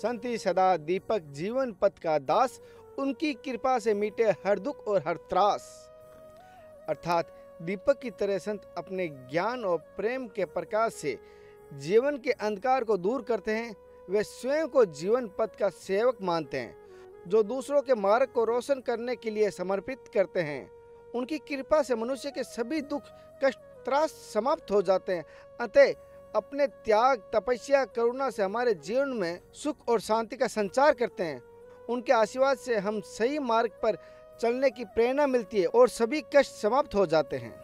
संत ही सदा दीपक जीवन पथ का दास, उनकी कृपा से मीटे हर दुख और हर त्रास। अर्थात दीपक की तरह संत अपने ज्ञान और प्रेम के प्रकाश से जीवन के अंधकार को दूर करते हैं। वे स्वयं को जीवन पथ का सेवक मानते हैं, जो दूसरों के मार्ग को रोशन करने के लिए समर्पित करते हैं। उनकी कृपा से मनुष्य के सभी दुख कष्ट त्रास समाप्त हो जाते हैं। अतः अपने त्याग तपस्या करुणा से हमारे जीवन में सुख और शांति का संचार करते हैं। उनके आशीर्वाद से हम सही मार्ग पर चलने की प्रेरणा मिलती है और सभी कष्ट समाप्त हो जाते हैं।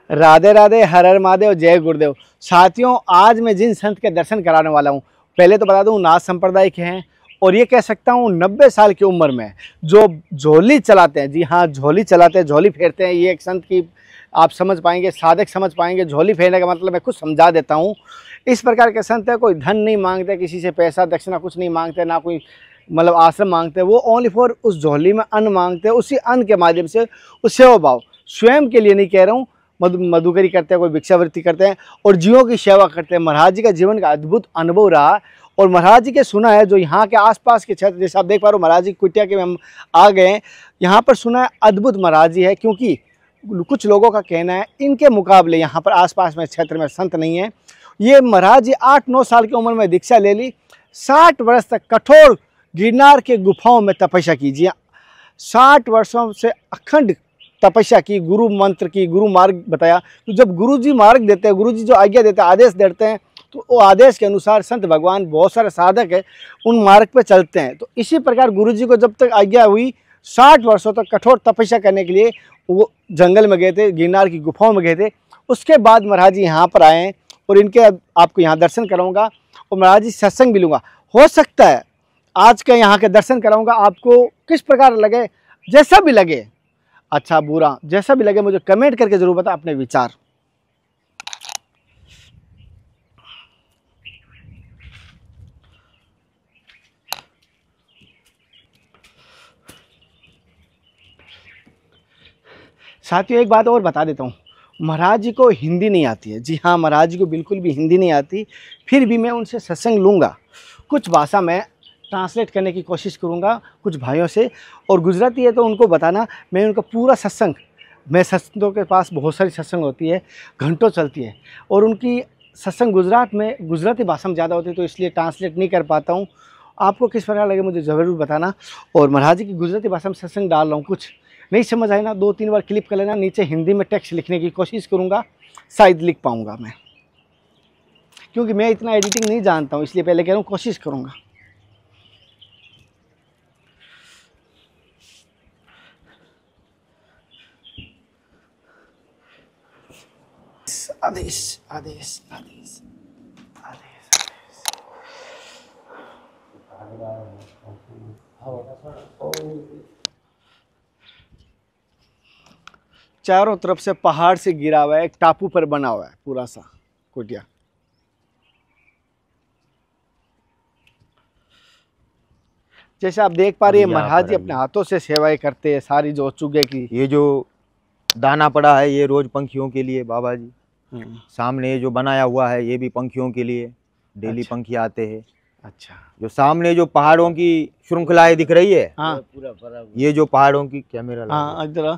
राधे राधे, हर हर महादेव, जय गुरुदेव। साथियों, आज मैं जिन संत के दर्शन कराने वाला हूँ, पहले तो बता दूँ नाथ संप्रदाय के हैं और ये कह सकता हूँ 90 साल की उम्र में जो झोली चलाते हैं। जी हाँ, झोली चलाते हैं, झोली फेरते हैं। ये एक संत की आप समझ पाएंगे, साधक समझ पाएंगे। झोली फेरने का मतलब मैं कुछ समझा देता हूँ। इस प्रकार के संत है, कोई धन नहीं मांगते, किसी से पैसा दक्षिणा कुछ नहीं मांगते, ना कोई मतलब आश्रम मांगते। वो ओनली फॉर उस झोली में अन्न मांगते हैं। उसी अन्न के माध्यम से उस सेवा भाव, स्वयं के लिए नहीं कह रहा हूँ, मधुकरी करते हैं, कोई भिक्षावृत्ति करते हैं और जीवों की सेवा करते हैं। महाराज जी का जीवन का अद्भुत अनुभव रहा और महाराज जी के सुना है, जो यहाँ के आसपास के क्षेत्र, जैसे आप देख पा रहे हो महाराज जी कुटिया के में हम आ गए हैं, यहाँ पर सुना है अद्भुत महाराज जी है। क्योंकि कुछ लोगों का कहना है इनके मुकाबले यहाँ पर आसपास में क्षेत्र में संत नहीं है। ये महाराज जी 8-9 साल की उम्र में दीक्षा ले ली, 60 वर्ष तक कठोर गिरनार के गुफाओं में तपस्या कीजिए। 60 वर्षों से अखंड तपस्या की, गुरु मंत्र की, गुरु मार्ग बताया। तो जब गुरु जी मार्ग देते हैं, गुरु जी जो आज्ञा देते हैं, आदेश देते हैं, तो वो आदेश के अनुसार संत भगवान, बहुत सारे साधक है, उन मार्ग पे चलते हैं। तो इसी प्रकार गुरु जी को जब तक आज्ञा हुई, 60 वर्षों तक कठोर तपस्या करने के लिए वो जंगल में गए थे, गिरनार की गुफाओं में गए थे। उसके बाद महाराज जी यहाँ पर आए हैं और इनके आपको यहाँ दर्शन कराऊंगा और महाराज जी सत्संग भी लूँगा। हो सकता है आज के यहाँ के दर्शन कराऊंगा, आपको किस प्रकार लगे, जैसा भी लगे, अच्छा बुरा जैसा भी लगे, मुझे कमेंट करके जरूर बता अपने विचार। साथियों, एक बात और बता देता हूँ, महाराज जी को हिंदी नहीं आती है। जी हाँ, महाराज जी को बिल्कुल भी हिंदी नहीं आती। फिर भी मैं उनसे सत्संग लूँगा, कुछ भाषा में ट्रांसलेट करने की कोशिश करूँगा कुछ भाइयों से। और गुजराती है तो उनको बताना, मैं उनका पूरा सत्संग, मैं सत्संगों के पास बहुत सारी सत्संग होती है, घंटों चलती है, और उनकी सत्संग गुजरात में गुजराती भाषा में ज़्यादा होती है, तो इसलिए ट्रांसलेट नहीं कर पाता हूँ। आपको किस प्रकार लगे मुझे ज़रूर बताना। और महाराज जी की गुजराती भाषा में सत्संग डाल रहा हूँ, कुछ नहीं समझ आए ना 2-3 बार क्लिप कर लेना, नीचे हिंदी में टेक्स्ट लिखने की कोशिश करूँगा, शायद लिख पाऊँगा मैं, क्योंकि मैं इतना एडिटिंग नहीं जानता हूँ, इसलिए पहले कह रहा हूँ कोशिश करूँगा। आदेश आदेश आदेश आदेश। चारों तरफ से पहाड़ से गिरा हुआ है, एक टापू पर बना हुआ है पूरा सा कुटिया। जैसे आप देख पा रहे हैं, महाराज जी अपने हाथों से सेवाएं करते हैं सारी, जो चुगे की। ये जो दाना पड़ा है ये रोज पंखियों के लिए बाबा जी। सामने ये जो बनाया हुआ है ये भी पंखियों के लिए, डेली अच्छा। पंखी आते हैं। अच्छा, जो सामने जो पहाड़ों की श्रृंखलाएं दिख रही है, हाँ, ये जो पहाड़ों की, कैमरा हाँ इधर,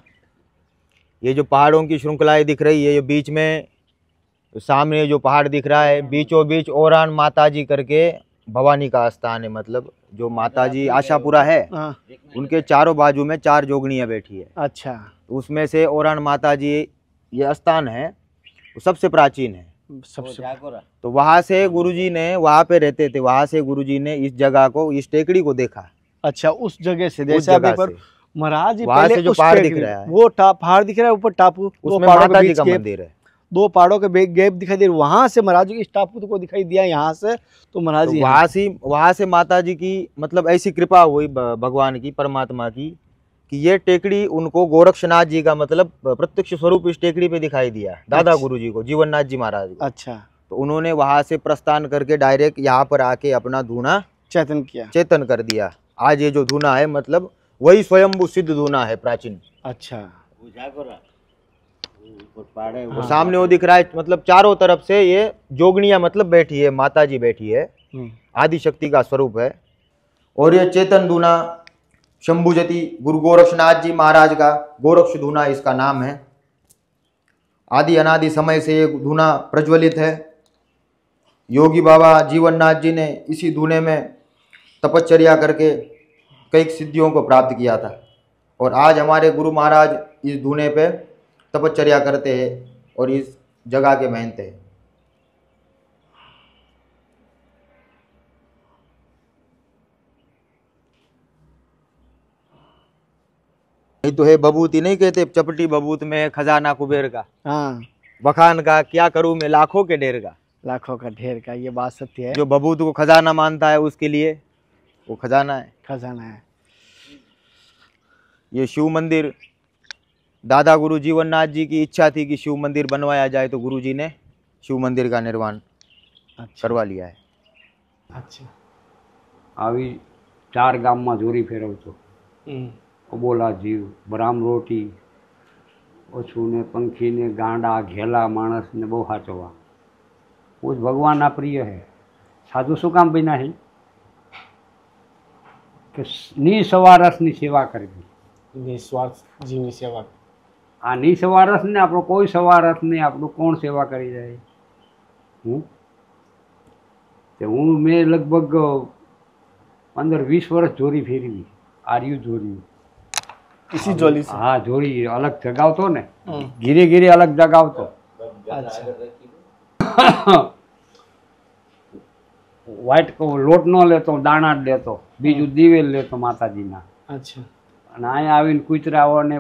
ये जो पहाड़ों की श्रृंखलाएं दिख रही है, ये बीच में तो सामने जो पहाड़ दिख रहा है बीचों बीच ओरान माता जी करके भवानी का स्थान है। मतलब जो माता जी आशापुरा है हाँ। उनके चारों बाजू में 4 जोगनियाँ बैठी है। अच्छा। तो उसमें से ओरान माता जी ये स्थान है, वो सबसे प्राचीन है। सबसे तो वहाँ से गुरुजी ने, वहाँ पे रहते थे, वहाँ से गुरुजी ने इस जगह को, इस टेकड़ी को देखा। अच्छा, उस जगह से, उस जैसे अभी जगह पर से महाराज जी वहाँ पहले से जो उस पहाड़ दिख टेकरी- रहा है, वो पहाड़ दिख रहा है ऊपर टापू, दो उसमें पहाड़ों के माता जी बीच का गैप, मंदिर है। 2 पहाड़ों के गैप दिखाई दे रही, वहां से महाराज जी इस टापू को दिखाई दिया यहाँ से, तो महाराज तो जी वहाँ से माता जी की मतलब ऐसी कृपा हुई भगवान की, परमात्मा की, कि ये टेकड़ी उनको गोरक्षनाथ जी का मतलब प्रत्यक्ष स्वरूप इस टेकड़ी पे दिखाई दिया, दादा अच्छा। गुरु जी को, जीवननाथ जी महाराज को। अच्छा। तो उन्होंने वहां से प्रस्थान करके डायरेक्ट यहाँ पर आके अपना धूना चेतन कर दिया। आज ये जो धूना है मतलब वही स्वयंभू सिद्ध धूना है, प्राचीन। अच्छा। वो सामने वो दिख रहा है, मतलब चारों तरफ से ये जोगनिया मतलब बैठी है, माता जी बैठी है, आदि शक्ति का स्वरूप है। और ये चेतन धूना शंभुजति गुरु गोरक्षनाथ जी महाराज का गोरक्ष धूना इसका नाम है। आदि अनादि समय से ये धूना प्रज्वलित है। योगी बाबा जीवननाथ जी ने इसी धूने में तपश्चर्या करके कई सिद्धियों को प्राप्त किया था, और आज हमारे गुरु महाराज इस धूने पे तपश्चर्या करते हैं और इस जगह के महंत हैं। नहीं तो है बबूती, नहीं कहते चपटी बबूत में खजाना कुबेर का, हाँ, बखान का क्या करूं मैं लाखों के ढेर का। लाखों का ढेर का, ये बात सत्य है। जो बबूत को खजाना मानता है उसके लिए वो खजाना है, खजाना है। ये शिव मंदिर, दादा गुरु जीवननाथ जी की इच्छा थी कि शिव मंदिर बनवाया जाए, तो गुरु जी ने शिव मंदिर का निर्माण करवा लिया है। अच्छा। આવી 4 ગામમાં જોરી ફેરવતો, અબોલા જીવ, બરામ રોટી, ઓછું ને પંખી ને ગાંડા ઘેલા માણસ ને બહુ સાચવા, પૂજ ભગવાનના પ્રિય હે। સાધુ શું કામ બન્યા છે કે નિસ્વારસની સેવા કરવી, નિસ્વાર્થ જીવની સેવા। આ નિસ્વારસ ને આપણો કોઈ સવારસ નહીં, આપણું કોણ સેવા કરી જાય। હું મેં લગભગ 15-20 વર્ષ જોરી ફેરવી, આર્યું જોરી। इसी जोली से? हाँ, जोड़ी अलग जगावतो ने, घीरे घीरे अलग जगावतो। व्हाइट को लोट न लेतो, दाणा ज लेतो, बीजू दिवेल लेतो माताजी ना। अच्छा। અને અહીંયા આવીને કૂતરાઓને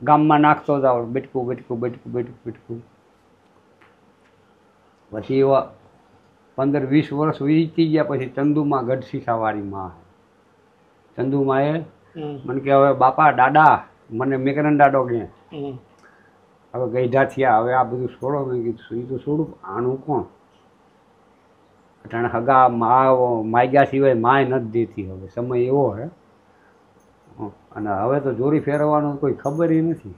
ગામમાં નાખતો જાવ, બેટકું બેટકું બેટકું બેટકું બેટકું। પછી એવા 15-20 વર્ષ વીતી ગયા પછી ચંદુમાં ગઢસીસાવાળી માં, ચંદુમાએ મને કે હવે બાપા દાદા મને મેકરન દાડો કે હવે ગઈઢા થયા, હવે આ બધું છોડો। મેં કીધું એ તો છોડું, આનું કોણ અટાણે હગા માગ્યા સિવાય માય નથી દેતી, હવે સમય એવો હે। અને હવે તો જોરી ફેરવવાનું કોઈ ખબર નથી।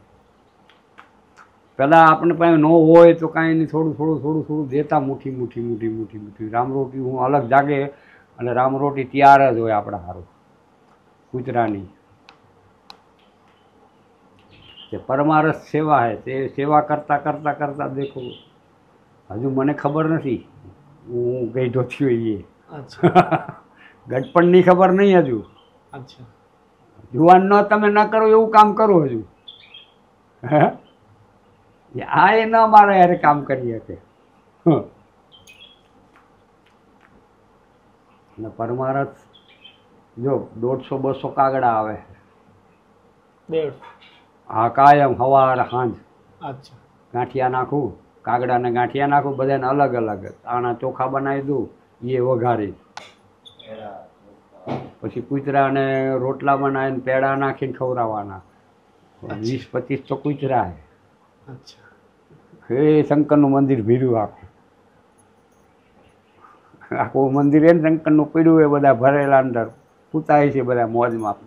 પહેલાં આપણે પાસે ન હોય તો કાંઈ નહીં, થોડું થોડું થોડું થોડું દેતા, મુઠ્ઠી મુઠ્ઠી મુઠ્ઠી મુઠ્ઠી મુઠ્ઠી। રામરોટી હું અલગ જાગે અને રામરોટી તૈયાર જ હોય આપણા સારું કૂતરાની। જે પરમારસ સેવા છે તે સેવા કરતાં કરતાં કરતાં દેખો હજુ મને ખબર નથી હું ગઈઢો થયો એ। ગઢપણની ખબર નહીં હજુ। अच्छा। જુવાન ન તમે ન કરો એવું કામ કરો હજુ। આ એ ન મારે યારે કામ કરી શકે। ને પરમારસ જો 150-200 કાગડા આવે। 150? હા, કાયમ સવાર સાંજ। अच्छा। ગાંઠિયા નાખું, કાગડાને ગાંઠિયા નાખું, બધાને અલગ અલગ આના ચોખા બનાવી દઉં, એ વઘારી, પછી કૂતરાને રોટલા બનાવીને પેડા નાખીને ખવડાવવાના। 20-25 તો કૂતરા હે। अच्छा। હે શંકરનું મંદિર ભીર્યું આખું, આખું મંદિર એને શંકરનું પીડ્યું એ બધા ભરેલા અંદર પૂતાય છે બધા મોજમાં।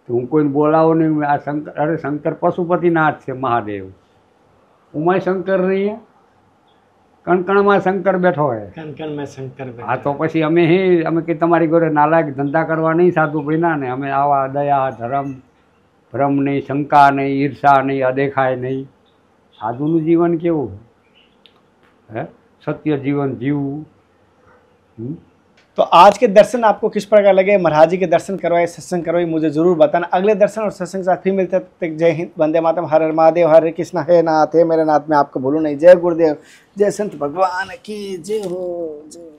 તો હું કોઈને બોલાવો નહીં, આ શંકર, અરે શંકર પશુપતિનાથ છે મહાદેવ, ઉમાય શંકર નહીં હે, કણકણમાં શંકર બેઠો હે। कण में शंकर। હા, તો પછી અમે અમે કે તમારી ઘરે નાલાયક ધંધા કરવા નહીં સાધુ ભાઈના ને, અમે આવા દયા ધર્મ ભ્રમ નહીં, શંકા નહીં, ઈર્ષા નહીં, અદેખાય નહીં। સાધુનું જીવન કેવું, है सत्य जीवन जीवવું। तो आज के दर्शन आपको किस प्रकार लगे? महाराज जी के दर्शन करवाए, सत्संग करवाए, मुझे जरूर बताना। अगले दर्शन और सत्संग के साथ फिर मिलते तक जय हिंद, वंदे मातरम, हर हर महादेव, हरे कृष्णा, हे नाथ, हे मेरे नाथ, मैं आपको भूलूं नहीं। जय गुरुदेव, जय संत भगवान की जय हो, जय हो।